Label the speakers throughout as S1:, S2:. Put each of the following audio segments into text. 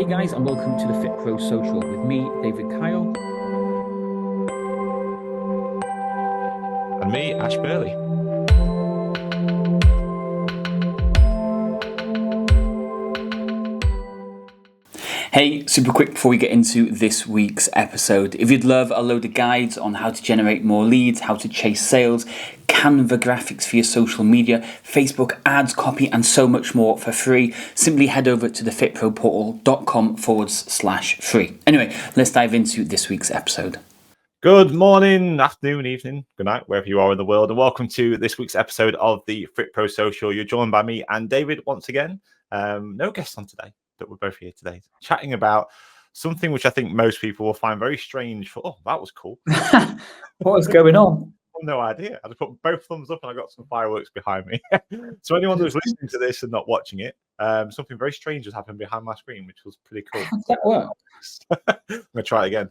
S1: Hey guys, and welcome to the FitPro Social with me, David Kyle.
S2: And me, Ash Burley.
S1: Hey, super quick before we get into this week's episode. If you'd love a load of guides on how to generate more leads, how to chase sales, Canva graphics for your social media, Facebook ads, copy, and so much more for free, simply head over to thefitproportal.com/free. Anyway, let's dive into this week's episode.
S2: Good morning, afternoon, evening, good night, wherever you are in the world, and welcome to this week's episode of the FitPro Social. You're joined by me and David once again. No guests on today, but we're both here today chatting about something which I think most people will find very strange. Oh, that was cool.
S1: What is going on?
S2: No idea. I just put both thumbs up and I got some fireworks behind me. So anyone who's listening to this and not watching it, something very strange has happened behind my screen, which was pretty cool.
S1: How does that work?
S2: I'm going to try it again.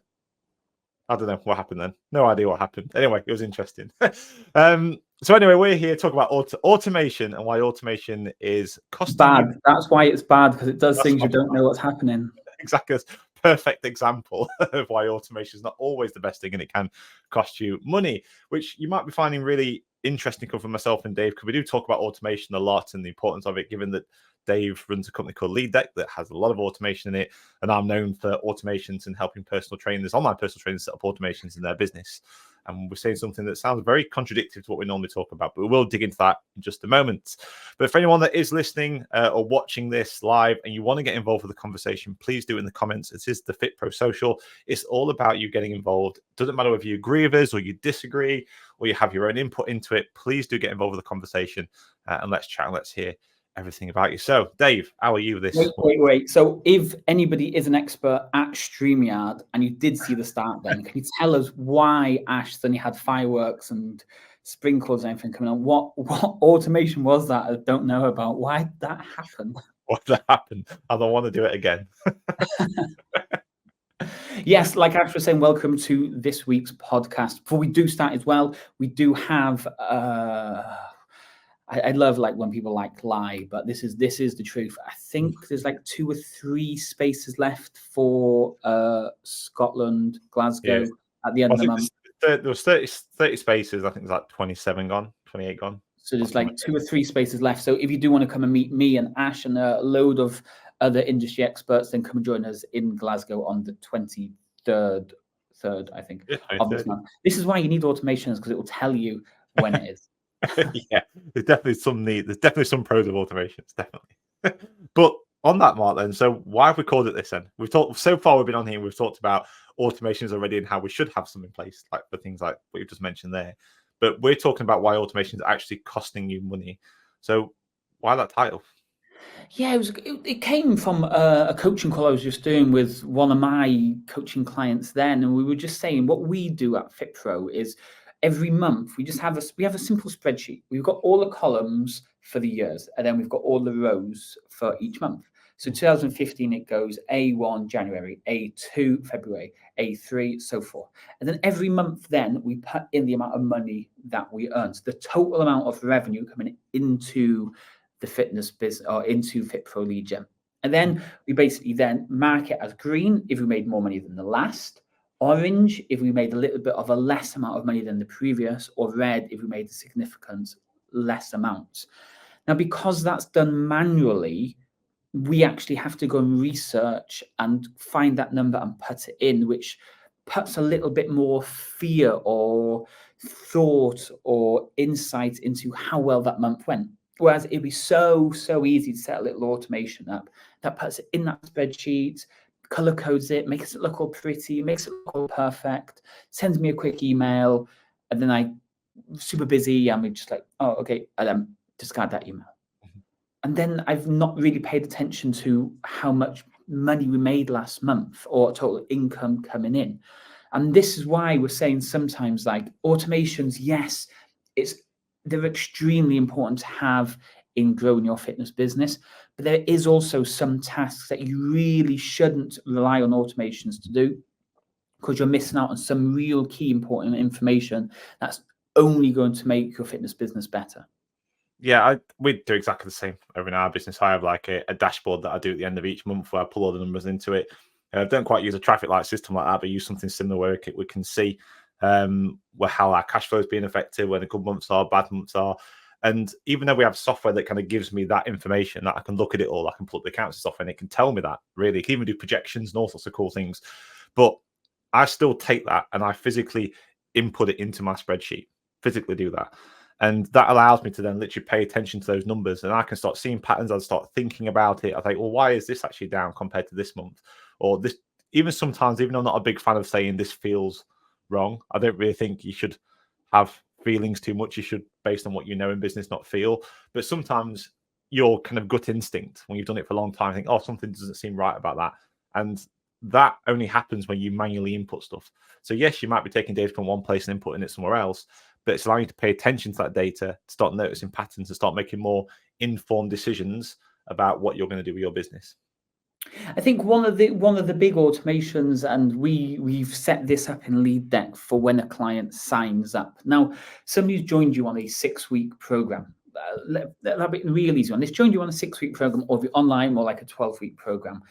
S2: I don't know what happened then. No idea what happened. Anyway, it was interesting. So anyway, we're here talking about automation and why automation is costing
S1: Bad.
S2: you.
S1: That's why it's bad, because it does
S2: That's
S1: things you
S2: not
S1: don't
S2: bad.
S1: know what's happening.
S2: Exactly. Perfect example of why automation is not always the best thing and it can cost you money, which you might be finding really interesting come from myself and Dave, because we do talk about automation a lot and the importance of it, given that Dave runs a company called LeadDeck that has a lot of automation in it, and I'm known for automations and helping online personal trainers set up automations in their business. And we're saying something that sounds very contradictory to what we normally talk about, but we will dig into that in just a moment. But for anyone that is listening or watching this live and you want to get involved with the conversation, please do it in the comments. It is the FitPro Social. It's all about you getting involved. Doesn't matter whether you agree with us or you disagree or you have your own input into it. Please do get involved with the conversation and let's chat and let's hear everything about you. So, Dave, how are you this morning?
S1: Wait. So if anybody is an expert at StreamYard and you did see the start then, can you tell us why Ash suddenly had fireworks and sprinklers and everything coming on? What automation was that I don't know about? Why did that happen?
S2: What happened? I don't want to do it again.
S1: Yes, like Ash was saying, welcome to this week's podcast. Before we do start as well, we do have I love like when people like lie, but this is the truth. I think there's like 2 or 3 spaces left for Scotland, Glasgow at the end of the month.
S2: There was 30 spaces. I think there's like 27 gone, 28 gone.
S1: So there's like 2 or 3 spaces left. So if you do want to come and meet me and Ash and a load of other industry experts, then come and join us in Glasgow on the 23rd, I think, of this month. This is why you need automations, because it will tell you when it is.
S2: Yeah, there's definitely some need. There's definitely some pros of automations, definitely. But on that mark, then, so why have we called it this? Then we've talked so far. We've been on here. We've talked about automations already and how we should have some in place, like for things like what you've just mentioned there. But we're talking about why automation is actually costing you money. So why that title?
S1: Yeah, it came from a coaching call I was just doing with one of my coaching clients then, and we were just saying what we do at FitPro is every month we have a simple spreadsheet. We've got all the columns for the years, and then we've got all the rows for each month. So 2015 it goes A1 January, A2 February, A3 so forth, and then every month then we put in the amount of money that we earn, so the total amount of revenue coming into the fitness business or into FitPro lead gen. And then we basically then mark it as green if we made more money than the last, orange if we made a little bit of a less amount of money than the previous, or red if we made a significant less amount. Now, because that's done manually, we actually have to go and research and find that number and put it in, which puts a little bit more fear or thought or insight into how well that month went. Whereas it'd be so easy to set a little automation up that puts it in that spreadsheet, color codes it, makes it look all pretty, makes it look all perfect, sends me a quick email, and then I'm super busy and we're just like, oh, okay, and then discard that email. And then I've not really paid attention to how much money we made last month or total income coming in. And this is why we're saying sometimes like automations, yes, they're extremely important to have in growing your fitness business, but there is also some tasks that you really shouldn't rely on automations to do, because you're missing out on some real key important information that's only going to make your fitness business better.
S2: Yeah, we do exactly the same over in our business. I have like a dashboard that I do at the end of each month where I pull all the numbers into it. I don't quite use a traffic light system like that, but use something similar where we can see where how our cash flow is being affected, where the good months are, bad months are. And even though we have software that kind of gives me that information, that I can look at it all, I can plug the accounts and stuff, and it can tell me that really. It can even do projections and all sorts of cool things. But I still take that and I physically input it into my spreadsheet, physically do that. And that allows me to then literally pay attention to those numbers, and I can start seeing patterns. I start thinking about it. I think, well, why is this actually down compared to this month? Or this, even sometimes, even though I'm not a big fan of saying this feels wrong, I don't really think you should have feelings too much. You should, based on what you know in business, not feel. But sometimes your kind of gut instinct, when you've done it for a long time, think, oh, something doesn't seem right about that. And that only happens when you manually input stuff. So yes, you might be taking data from one place and inputting it somewhere else, but it's allowing you to pay attention to that data, start noticing patterns, and start making more informed decisions about what you're going to do with your business.
S1: I think one of the big automations, and we've set this up in Lead Deck for when a client signs up. Now, somebody's joined you on a 6-week program. That'll be a real easy one. They've joined you on a 6-week program, or the online, or like a 12-week program,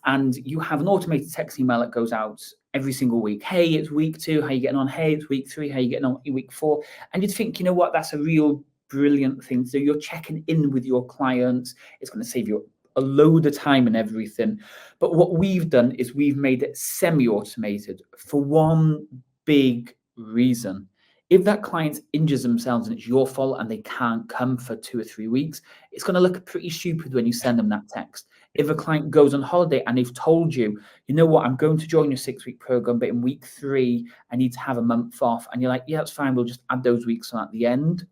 S1: and you have an automated text email that goes out every single week. Hey, it's week 2. How you getting on? Hey, it's week 3. How you getting on? Week 4. And you'd think, you know what? That's a real brilliant thing to do. You're checking in with your clients. It's going to save you a load of time and everything. But what we've done is we've made it semi-automated for one big reason. If that client injures themselves and it's your fault and they can't come for 2 or 3 weeks, it's going to look pretty stupid when you send them that text. If a client goes on holiday and they've told you, you know what, I'm going to join your 6-week program, but in week 3, I need to have a month off. And you're like, yeah, that's fine. We'll just add those weeks on at the end.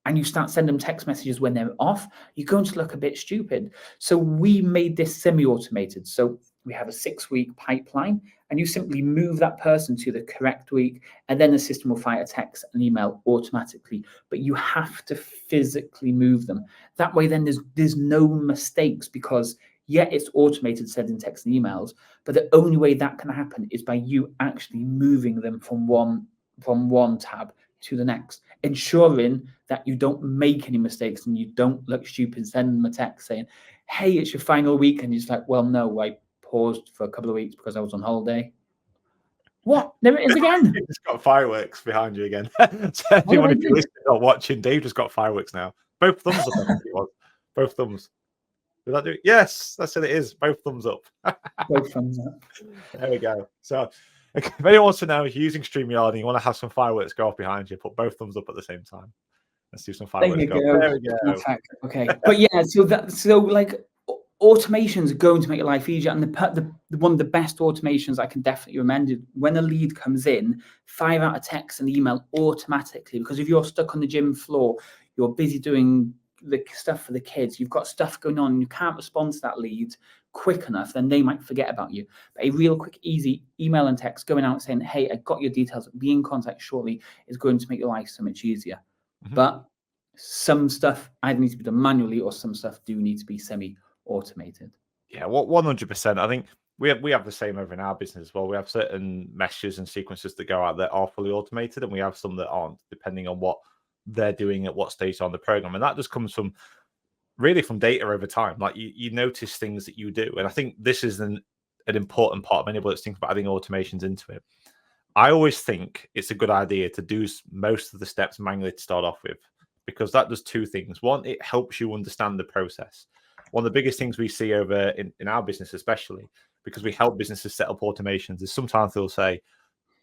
S1: And you start sending them text messages when they're off, you're going to look a bit stupid. So we made this semi-automated. So we have a 6-week pipeline, and you simply move that person to the correct week, and then the system will fire a text and email automatically. But you have to physically move them. That way, then there's no mistakes, because yeah, it's automated sending text and emails, but the only way that can happen is by you actually moving them from one tab to the next, ensuring that you don't make any mistakes and you don't look stupid sending them a text saying, hey, it's your final week. And you're just like, well, no, I paused for a couple of weeks because I was on holiday. What? There it is again.
S2: You've just got fireworks behind you again. So anyone, if you're listening or watching, Dave just got fireworks now. Both thumbs up, I think it was. Both thumbs. Did that do it? Yes, that's what it is. Both thumbs up.
S1: Both thumbs up.
S2: There we go. So if anyone wants to know, if you're using StreamYard and you want to have some fireworks go off behind you, put both thumbs up at the same time. Let's do some fireworks.
S1: There we go. Okay. But yeah, so like automations are going to make your life easier. And the one of the best automations I can definitely recommend is when a lead comes in, fire out a text and email automatically. Because if you're stuck on the gym floor, you're busy doing the stuff for the kids, you've got stuff going on, and you can't respond to that lead quick enough, then they might forget about you. But a real quick, easy email and text going out saying, hey, I got your details, be in contact shortly, is going to make your life so much easier. Mm-hmm. But some stuff either needs to be done manually, or some stuff do need to be semi-automated.
S2: Yeah, 100%. I think we have the same over in our business as well. We have certain meshes and sequences that go out that are fully automated, and we have some that aren't, depending on what they're doing at what stage on the program. And that just comes from really from data over time. Like you notice things that you do. And I think this is an important part of anybody that's thinking about adding automations into it. I always think it's a good idea to do most of the steps manually to start off with, because that does 2 things. One, it helps you understand the process. One of the biggest things we see over in our business, especially because we help businesses set up automations, is sometimes they'll say,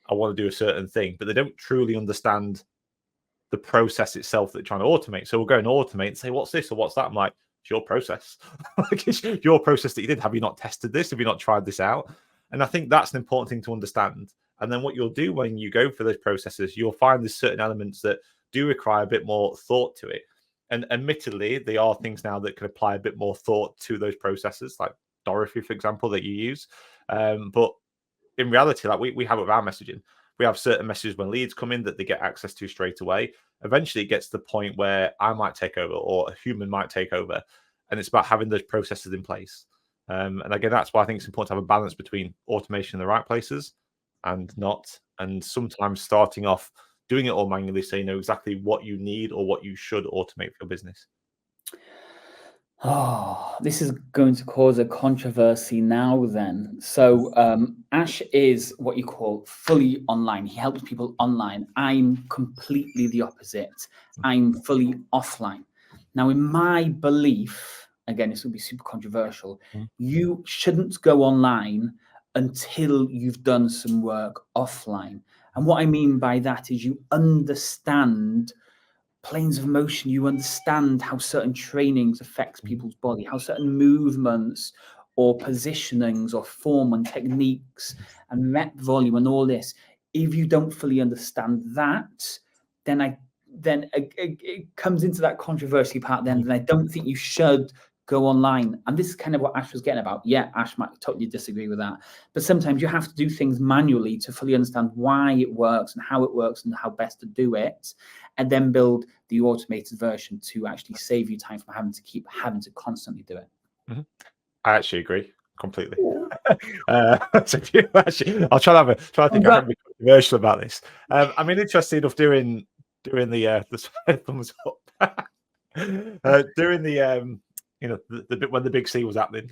S2: I want to do a certain thing, but they don't truly understand the process itself that they're trying to automate. So we'll go and automate and say, what's this or what's that? I'm like, it's your process. Like, it's your process that you did. Have you not tested this? Have you not tried this out? And I think that's an important thing to understand. And then what you'll do when you go for those processes, you'll find there's certain elements that do require a bit more thought to it. And admittedly, there are things now that can apply a bit more thought to those processes, like Dorothy, for example, that you use. But in reality, like we have with our messaging, we have certain messages when leads come in that they get access to straight away. Eventually, it gets to the point where I might take over or a human might take over. And it's about having those processes in place. And again, that's why I think it's important to have a balance between automation in the right places and not. And sometimes starting off doing it all manually so you know exactly what you need or what you should automate for your business?
S1: Oh, this is going to cause a controversy now then. So Ash is what you call fully online. He helps people online. I'm completely the opposite. I'm fully offline. Now, in my belief, again, this will be super controversial, you shouldn't go online until you've done some work offline. And what I mean by that is you understand planes of motion, you understand how certain trainings affects people's body, how certain movements or positionings or form and techniques and rep volume and all this. If you don't fully understand that, then it comes into that controversy part then, and I don't think you should go online. And this is kind of what Ash was getting about. Yeah, Ash might totally disagree with that. But sometimes you have to do things manually to fully understand why it works and how best to do it, and then build the automated version to actually save you time from having to constantly do it.
S2: I actually agree completely. So I'll try to think I can be controversial about this. I mean, interesting enough, during the thumbs up, during the the bit when the Big C was happening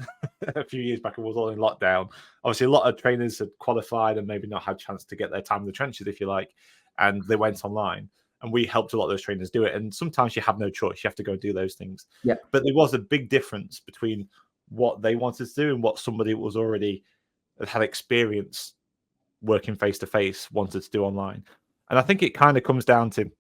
S2: a few years back, it was all in lockdown. Obviously, a lot of trainers had qualified and maybe not had a chance to get their time in the trenches, if you like, and they went online. And we helped a lot of those trainers do it. And sometimes you have no choice; you have to go do those things.
S1: Yeah.
S2: But there was a big difference between what they wanted to do and what somebody was already had experience working face to face wanted to do online. And I think it kind of comes down to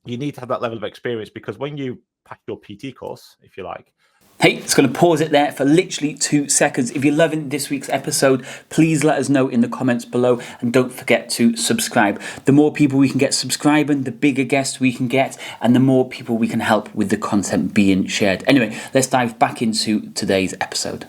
S2: you need to have that level of experience, because when you pass your PT course, if you like.
S1: Hey, it's going to pause it there for literally 2 seconds. If you're loving this week's episode, please let us know in the comments below, and don't forget to subscribe. The more people we can get subscribing, the bigger guests we can get, and the more people we can help with the content being shared. Anyway, let's dive back into today's episode.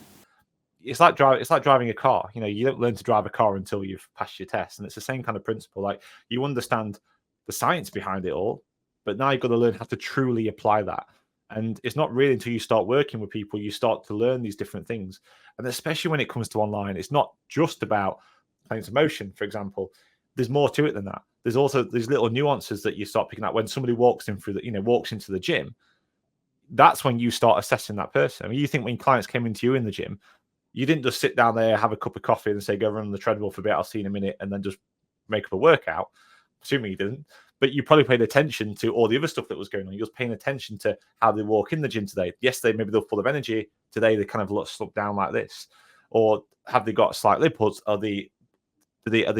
S2: It's like driving a car. You know, you don't learn to drive a car until you've passed your test, and it's the same kind of principle. Like, you understand the science behind it all, but now you've got to learn how to truly apply that. And it's not really until you start working with people you start to learn these different things. And especially when it comes to online, it's not just about planes of motion, for example. There's more to it than that. There's also these little nuances that you start picking up when somebody walks into the gym. That's when you start assessing that person. I mean, you think when clients came into you in the gym, you didn't just sit down there, have a cup of coffee, and say, go run on the treadmill for a bit, I'll see you in a minute, and then just make up a workout. Assuming you didn't. But you probably paid attention to all the other stuff that was going on. You're paying attention to how they walk in the gym today. Yesterday, maybe they're full of energy. Today, they kind of look slumped down like this. Or have they got slight lip hoods? Are they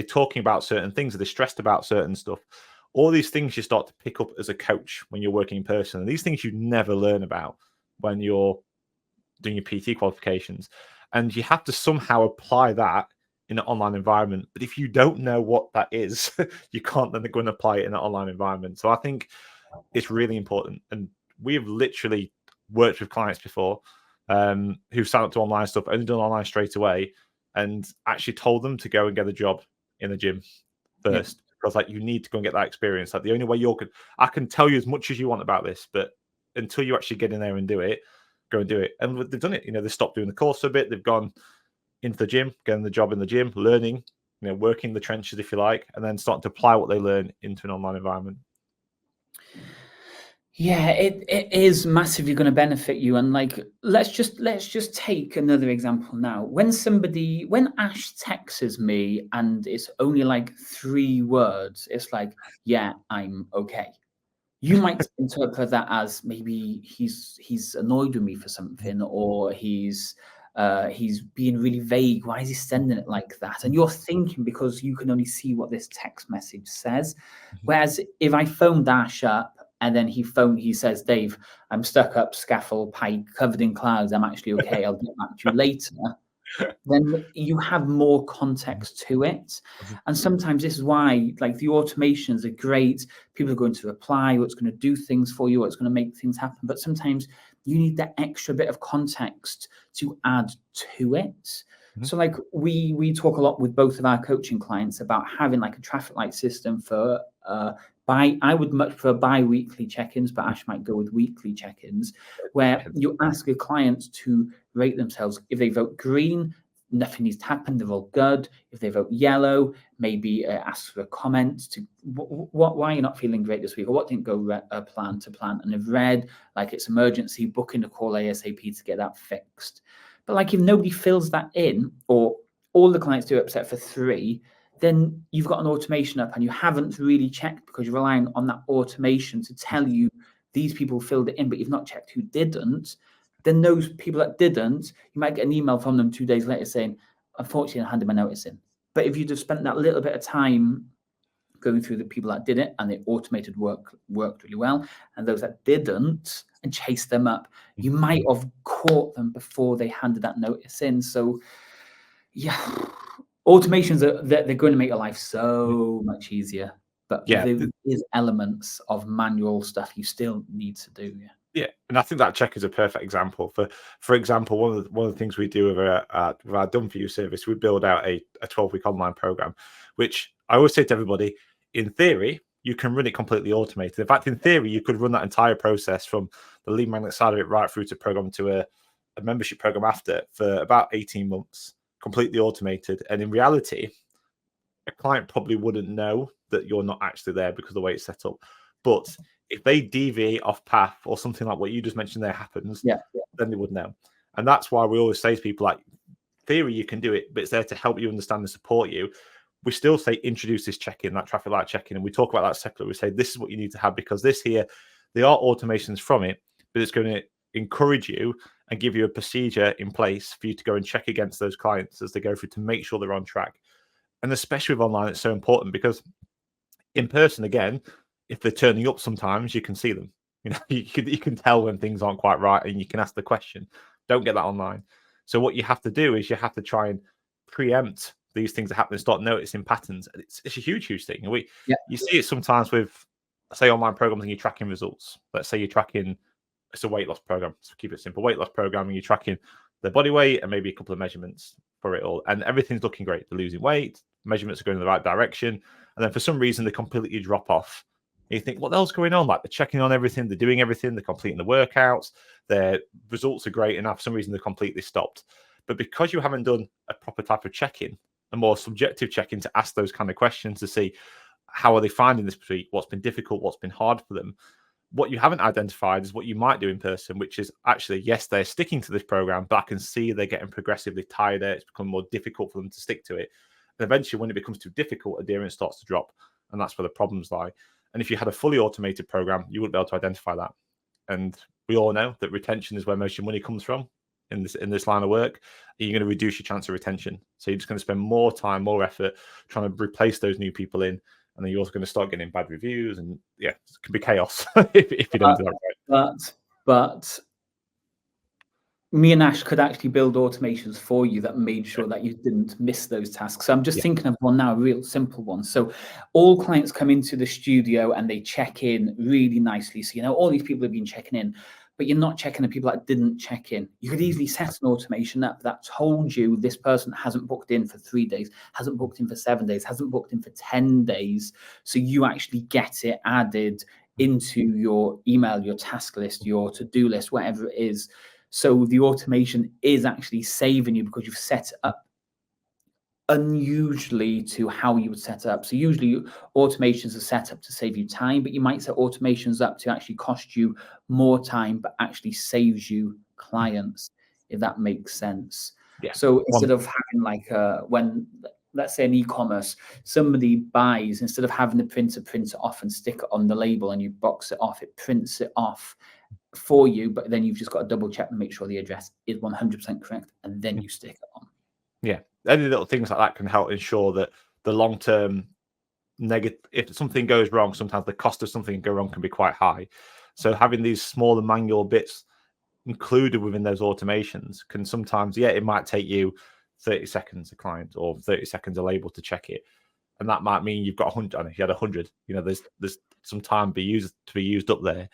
S2: talking about certain things? Are they stressed about certain stuff? All these things you start to pick up as a coach when you're working in person. And these things you never learn about when you're doing your PT qualifications. And you have to somehow apply that in an online environment. But if you don't know what that is, you can't then go and apply it in an online environment. So I think it's really important. And we have literally worked with clients before who've signed up to online stuff, only done online straight away, and actually told them to go and get a job in the gym first. Yeah. Because like, you need to go and get that experience. Like, the only way I can tell you as much as you want about this, but until you actually get in there and do it, go and do it. And they've done it. You know, they stopped doing the course for a bit. They've gone into the gym, getting the job in the gym, learning, working the trenches, if you like, and then starting to apply what they learn into an online environment.
S1: Yeah, it is massively going to benefit you. And like, let's just take another example now. When Ash texts me and it's only like 3 words, it's like, yeah, I'm okay. You might interpret that as maybe he's annoyed with me for something, or he's being really vague. Why is he sending it like that? And you're thinking, because you can only see what this text message says. Whereas if I phoned Ash up and then he says, Dave, I'm stuck up scaffold pipe covered in clouds. I'm actually okay. I'll get back to you later. Then you have more context to it. And sometimes this is why, like, the automations are great. People are going to reply, or it's going to do things for you, or it's going to make things happen. But sometimes you need that extra bit of context to add to it. So like, we talk a lot with both of our coaching clients about having like a traffic light system for I would much prefer bi-weekly check-ins, but Ash might go with weekly check-ins, where you ask your clients to rate themselves. If they vote green, nothing needs to happen, they're all good. If they vote yellow, maybe ask for a comment to why you're not feeling great this week, or what didn't go plan to plan. And if red, like it's emergency, book in a call ASAP to get that fixed. But like if nobody fills that in, or all the clients do except for 3, then you've got an automation up and you haven't really checked, because you're relying on that automation to tell you these people filled it in, but you've not checked who didn't. Then those people that didn't, you might get an email from them 2 days later saying, unfortunately, I handed my notice in. But if you'd have spent that little bit of time going through the people that did it, and the automated worked really well, and those that didn't, and chased them up, you might have caught them before they handed that notice in. So yeah, automations they're going to make your life so much easier, but
S2: Yeah.
S1: there is elements of manual stuff you still need to do.
S2: Yeah, and I think that check is a perfect example. For example, one of the things we do with our Done For You service, we build out a 12-week online program, which I always say to everybody, in theory, you can run it completely automated. In fact, in theory, you could run that entire process from the lead magnet side of it right through to program to a membership program after for about 18 months, completely automated. And in reality, a client probably wouldn't know that you're not actually there because of the way it's set up. But if they deviate off path or something like what you just mentioned there happens, then they would know. And that's why we always say to people, like, theory, you can do it, but it's there to help you understand and support you. We still say introduce this check-in, that traffic light check-in, and we talk about that separately. We say this is what you need to have, because this here, there are automations from it, but it's going to encourage you and give you a procedure in place for you to go and check against those clients as they go through to make sure they're on track. And especially with online, it's so important, because in person, again, if they're turning up, sometimes you can see them. You know, you can tell when things aren't quite right, and you can ask the question. Don't get that online. So what you have to do is you have to try and preempt these things that happen and start noticing patterns. It's a huge thing. You see it sometimes with, say, online programs, and you're tracking results. Let's say you're tracking, it's a weight loss program. So keep it simple, weight loss program, and you're tracking their body weight and maybe a couple of measurements for it all, and everything's looking great. They're losing weight, measurements are going in the right direction, and then for some reason they completely drop off. And you think, what the hell's going on? Like, they're checking on everything, they're doing everything, they're completing the workouts, their results are great, and now for some reason they're completely stopped. But because you haven't done a proper type of check-in, a more subjective check-in to ask those kind of questions to see how are they finding this week, what's been difficult, what's been hard for them, what you haven't identified is what you might do in person, which is actually, yes, they're sticking to this program, but I can see they're getting progressively tighter. It's become more difficult for them to stick to it. And eventually, when it becomes too difficult, adherence starts to drop. And that's where the problems lie. And if you had a fully automated program, you wouldn't be able to identify that. And we all know that retention is where most of your money comes from in this line of work. You're going to reduce your chance of retention. So you're just going to spend more time, more effort trying to replace those new people in. And then you're also going to start getting bad reviews, and it can be chaos if you don't do that right.
S1: But me and Ash could actually build automations for you that made sure that you didn't miss those tasks. So I'm just thinking of one now, a real simple one. So all clients come into the studio and they check in really nicely. So, all these people have been checking in, but you're not checking the people that didn't check in. You could easily set an automation up that told you this person hasn't booked in for 3 days, hasn't booked in for 7 days, hasn't booked in for 10 days. So you actually get it added into your email, your task list, your to-do list, whatever it is. So the automation is actually saving you because you've set it up unusually to how you would set it up. So usually automations are set up to save you time, but you might set automations up to actually cost you more time, but actually saves you clients, if that makes sense.
S2: Yeah.
S1: So instead of having like when, let's say in e-commerce, somebody buys, instead of having the printer print it off and stick it on the label and you box it off, it prints it off for you, but then you've just got to double check and make sure the address is 100% correct, and then you stick it on.
S2: Yeah, any little things like that can help ensure that the long-term negative, if something goes wrong, sometimes the cost of something go wrong can be quite high. So having these smaller manual bits included within those automations can sometimes, it might take you 30 seconds a client or 30 seconds a label to check it. And that might mean you've got 100, and if you had 100, there's some time to be used up there.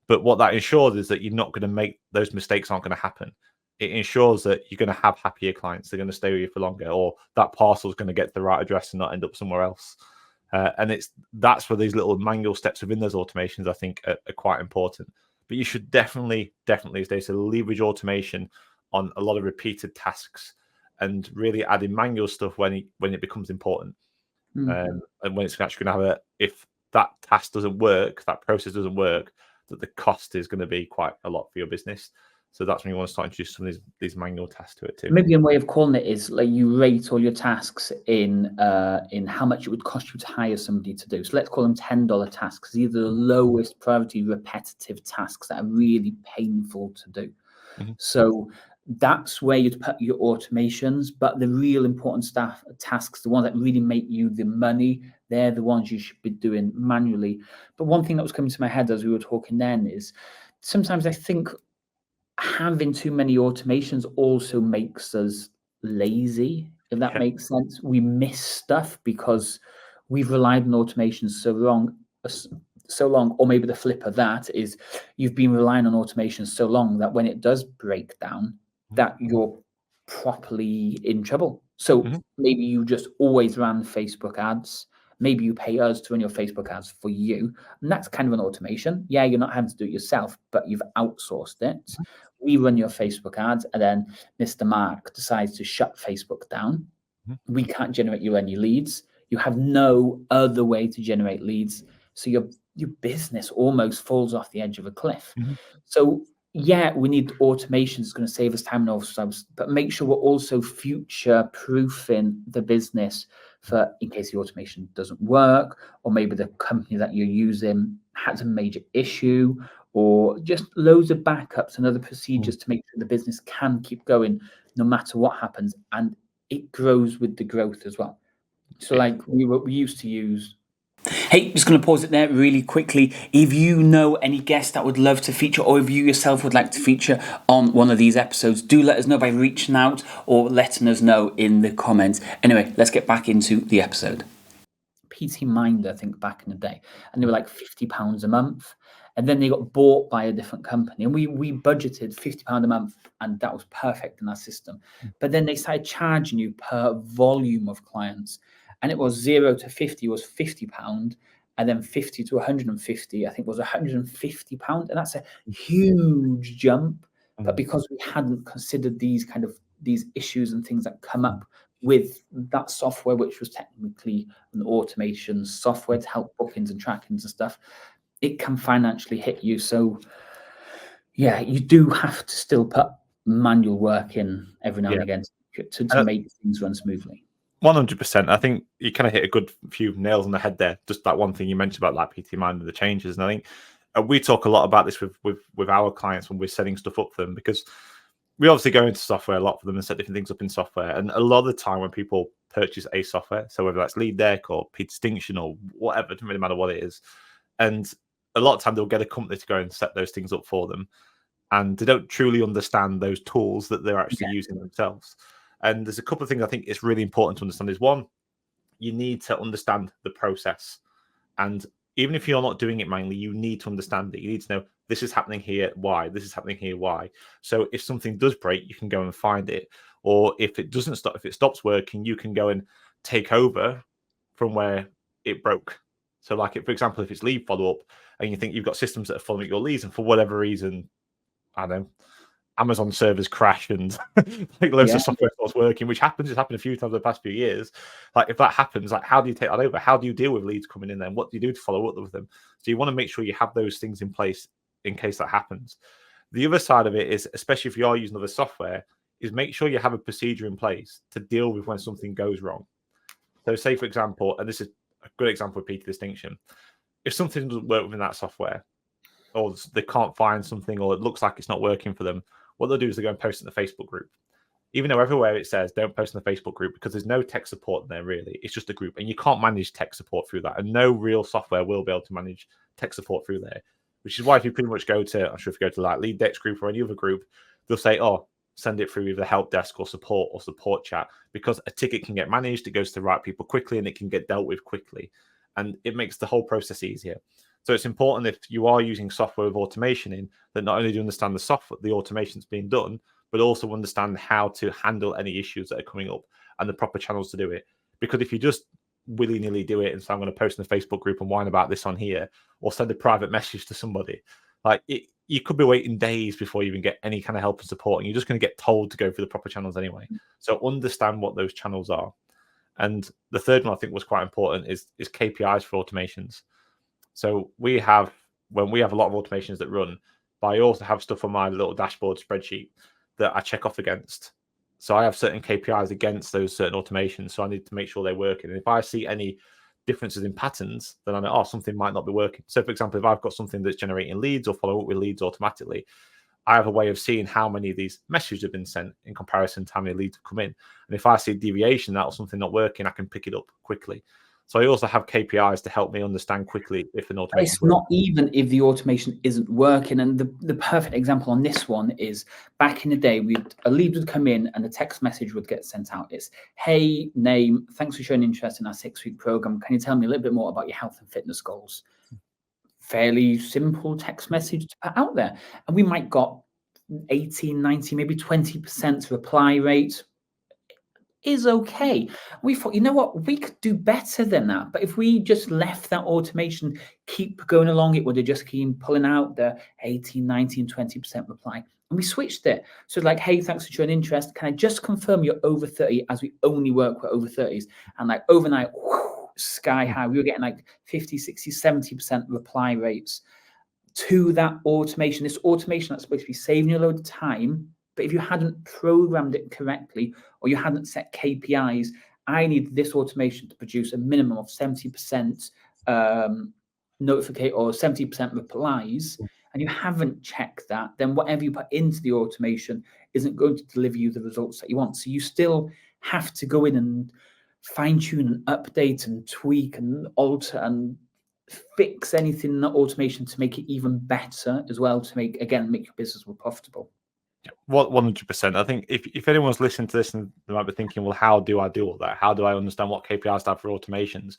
S2: But what that ensures is that you're not going to make those mistakes, aren't going to happen. It ensures that you're going to have happier clients. They're going to stay with you for longer, or that parcel is going to get to the right address and not end up somewhere else. And that's where these little manual steps within those automations, I think, are quite important. But you should definitely, as they say, leverage automation on a lot of repeated tasks. and really adding manual stuff when it becomes important. And when it's actually going to have if that task doesn't work, that process doesn't work, that the cost is going to be quite a lot for your business. So that's when you want to start introducing some of these manual tasks to it too.
S1: Maybe a way of calling it is like you rate all your tasks in how much it would cost you to hire somebody to do. So let's call them $10 tasks. These are the lowest priority repetitive tasks that are really painful to do. So that's where you'd put your automations, but the real important tasks, the ones that really make you the money, they're the ones you should be doing manually. But one thing that was coming to my head as we were talking then is sometimes I think having too many automations also makes us lazy, if that makes sense. We miss stuff because we've relied on automations so long, or maybe the flip of that is you've been relying on automations so long that when it does break down, that you're properly in trouble. So maybe you just always ran Facebook ads. Maybe you pay us to run your Facebook ads for you. And that's kind of an automation. Yeah, you're not having to do it yourself, but you've outsourced it. We run your Facebook ads, and then Mr. Mark decides to shut Facebook down. We can't generate you any leads. You have no other way to generate leads. So your business almost falls off the edge of a cliff. So yeah, we need automations. It's going to save us time and also, but make sure we're also future proofing the business for in case the automation doesn't work, or maybe the company that you're using has a major issue, or just loads of backups and other procedures to make sure the business can keep going no matter what happens, and it grows with the growth as well. So like we used to use. Hey, just going to pause it there really quickly. If you know any guests that would love to feature, or if you yourself would like to feature on one of these episodes, do let us know by reaching out or letting us know in the comments. Anyway, let's get back into the episode. PT Minder, I think, back in the day, and they were like £50 a month. And then they got bought by a different company, and we budgeted £50 a month, and that was perfect in our system. But then they started charging you per volume of clients, and it was 0 to 50 was £50, and then 50 to 150, I think, was £150, and that's a huge jump. But because we hadn't considered these issues and things that come up with that software, which was technically an automation software to help bookings and trackings and stuff, it can financially hit you. So yeah, you do have to still put manual work in every now and again to make things run smoothly.
S2: 100%. I think you kind of hit a good few nails on the head there. Just that one thing you mentioned about that PT Minder, the changes. And I think we talk a lot about this with our clients when we're setting stuff up for them, because we obviously go into software a lot for them and set different things up in software. And a lot of the time when people purchase a software, so whether that's Lead Deck or P Distinction or whatever, it doesn't really matter what it is. And a lot of time they'll get a company to go and set those things up for them. And they don't truly understand those tools that they're actually using themselves. And there's a couple of things I think it's really important to understand. Is one, you need to understand the process. And even if you're not doing it manually, you need to understand it. You need to know this is happening here, why? This is happening here, why? So if something does break, you can go and find it. Or if it doesn't stop, if it stops working, you can go and take over from where it broke. So like, for example, if it's lead follow-up and you think you've got systems that are following your leads, and for whatever reason, I don't know, Amazon servers crash and like loads of software stops working, which happens. It's happened a few times in the past few years. Like if that happens, like how do you take that over? How do you deal with leads coming in then? What do you do to follow up with them? So you want to make sure you have those things in place in case that happens. The other side of it is, especially if you are using other software, is make sure you have a procedure in place to deal with when something goes wrong. So say, for example, and this is a good example of PT Distinction, if something doesn't work within that software, or they can't find something, or it looks like it's not working for them, what they'll do is they go and post it in the Facebook group. Even though everywhere it says don't post in the Facebook group, because there's no tech support in there really. It's just a group, and you can't manage tech support through that. And no real software will be able to manage tech support through there, which is why if you pretty much go to, I'm sure if you go to like Lead Dex group or any other group, they'll say, oh, send it through either help desk or support chat, because a ticket can get managed, it goes to the right people quickly, and it can get dealt with quickly. And it makes the whole process easier. So it's important if you are using software with automation in, that not only do you understand the software, the automation's being done, but also understand how to handle any issues that are coming up and the proper channels to do it. Because if you just willy-nilly do it and say, I'm going to post in the Facebook group and whine about this on here, or send a private message to somebody, Like you could be waiting days before you even get any kind of help and support, and you're just going to get told to go through the proper channels anyway. So understand what those channels are. And the third one I think was quite important is KPIs for automations. So when we have a lot of automations that run, but I also have stuff on my little dashboard spreadsheet that I check off against. So I have certain KPIs against those certain automations. So I need to make sure they're working. And if I see any differences in patterns, then I know, oh, something might not be working. So for example, if I've got something that's generating leads or follow up with leads automatically, I have a way of seeing how many of these messages have been sent in comparison to how many leads have come in. And if I see a deviation that or something not working, I can pick it up quickly. So I also have KPIs to help me understand quickly if an automation
S1: It's not even if the automation isn't working. And the perfect example on this one is back in the day, a lead would come in and a text message would get sent out. It's, hey, name, thanks for showing interest in our 6-week program. Can you tell me a little bit more about your health and fitness goals? Fairly simple text message to put out there. And we might got 18, 19, maybe 20% reply rate. Is okay. We thought, you know what, we could do better than that. But if we just left that automation keep going along, it would have just keep pulling out the 18, 19, 20% reply. And we switched it. So like, hey, thanks for showing interest. Can I just confirm you're over 30, as we only work with over 30s? And like overnight, whoo, sky high. We were getting like 50, 60, 70% reply rates to that automation. This automation that's supposed to be saving you a load of time. But if you hadn't programmed it correctly or you hadn't set KPIs, I need this automation to produce a minimum of 70% notificate or 70% replies, and you haven't checked that, then whatever you put into the automation isn't going to deliver you the results that you want. So you still have to go in and fine tune and update and tweak and alter and fix anything in that automation to make it even better as well, to make your business more profitable.
S2: 100%. I think if anyone's listening to this and they might be thinking, well, how do I do all that? How do I understand what KPIs to have for automations?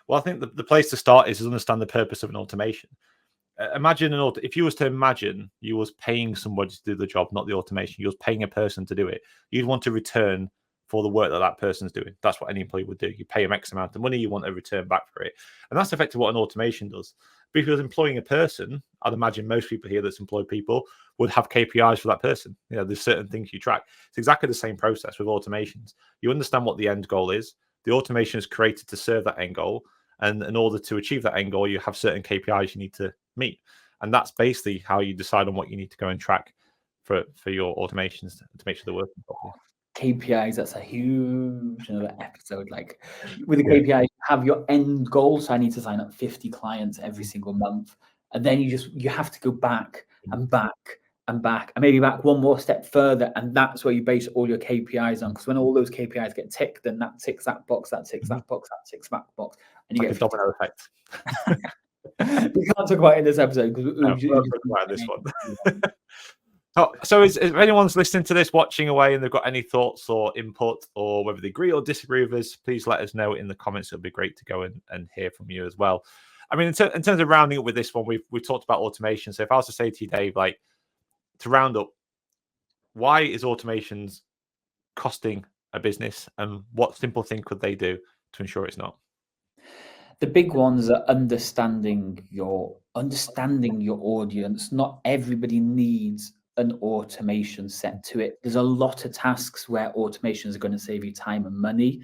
S2: Well, I think the place to start is understand the purpose of an automation. Imagine if you was to imagine you was paying somebody to do the job, not the automation, you was paying a person to do it, you'd want a return for the work that person's doing. That's what any employee would do. You pay them X amount of money, you want a return back for it. And that's effectively what an automation does. But if you're employing a person, I'd imagine most people here that's employed people would have KPIs for that person. You know, there's certain things you track. It's exactly the same process with automations. You understand what the end goal is. The automation is created to serve that end goal. And in order to achieve that end goal, you have certain KPIs you need to meet. And that's basically how you decide on what you need to go and track for your automations to make sure they're working properly.
S1: KPIs, that's a huge episode. Like with the KPIs, you have your end goal. So I need to sign up 50 clients every single month. And then you have to go back and back and back and maybe back one more step further. And that's where you base all your KPIs on. Because when all those KPIs get ticked, then that ticks that box, that ticks that box, that ticks that box. And you
S2: like
S1: get
S2: a domino effect.
S1: We can't talk about it in this episode because
S2: we'll talk about this one. So if anyone's listening to this, watching away, and they've got any thoughts or input, or whether they agree or disagree with us, please let us know in the comments. It'll be great to go and hear from you as well. I mean, in terms of rounding up with this one, we've talked about automation. So if I was to say to you, Dave, like to round up, why is automations costing a business, and what simple thing could they do to ensure it's not?
S1: The big ones are understanding your audience. Not everybody needs an automation set to it. There's a lot of tasks where automations are going to save you time and money.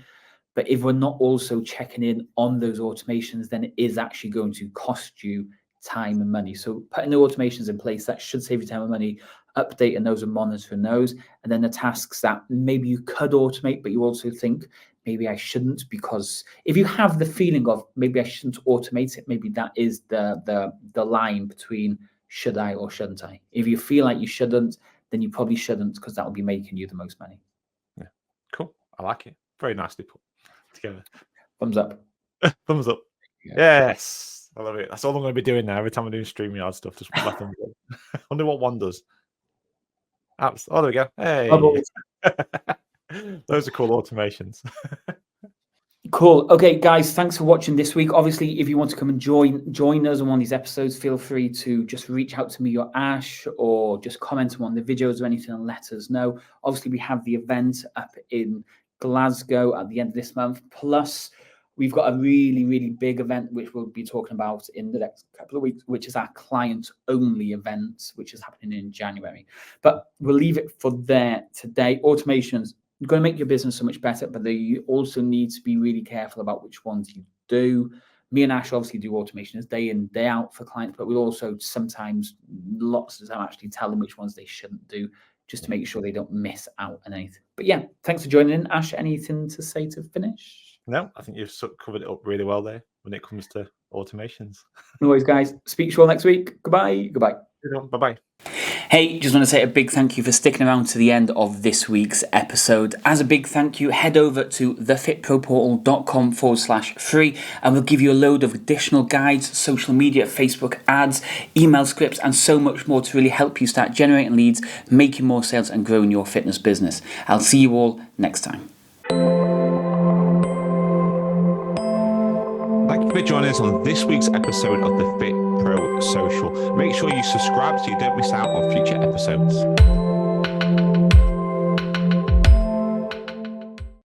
S1: But if we're not also checking in on those automations, then it is actually going to cost you time and money. So putting the automations in place, that should save you time and money, updating those and monitoring those. And then the tasks that maybe you could automate, but you also think, maybe I shouldn't, because if you have the feeling of maybe I shouldn't automate it, maybe that is the line between should I or shouldn't I. If you feel like you shouldn't, then you probably shouldn't, because that will be making you the most money.
S2: Yeah, cool. I like it. Very nicely put together.
S1: Thumbs up.
S2: Thumbs up. Yes, I love it. That's all I'm going to be doing now. Every time I'm doing StreamYard stuff, just put my thumbs up. I wonder what one does. Apps. Oh, there we go. Hey. Those are cool automations.
S1: Cool. Okay, guys, thanks for watching this week. Obviously, if you want to come and join us on one of these episodes, feel free to just reach out to me or Ash, or just comment on one of the videos or anything and let us know. Obviously, we have the event up in Glasgow at the end of this month. Plus, we've got a really, really big event, which we'll be talking about in the next couple of weeks, which is our client-only event, which is happening in January. But we'll leave it for there today. Automation's going to make your business so much better, but you also need to be really careful about which ones you do. Me and Ash obviously do automations day in, day out for clients, but we also sometimes, lots of the time, actually tell them which ones they shouldn't do, just to make sure they don't miss out on anything. But yeah, thanks for joining in. Ash, anything to say to finish?
S2: No, I think you've covered it up really well there when it comes to automations.
S1: No worries, guys. Speak to you all next week. Goodbye. Goodbye.
S2: Bye-bye.
S1: Hey, just want to say a big thank you for sticking around to the end of this week's episode. As a big thank you, head over to thefitproportal.com/free and we'll give you a load of additional guides, social media, Facebook ads, email scripts, and so much more to really help you start generating leads, making more sales, and growing your fitness business. I'll see you all next time.
S2: Thank you for joining us on this week's episode of the FitPro Social. Make sure you subscribe so you don't miss out on future episodes.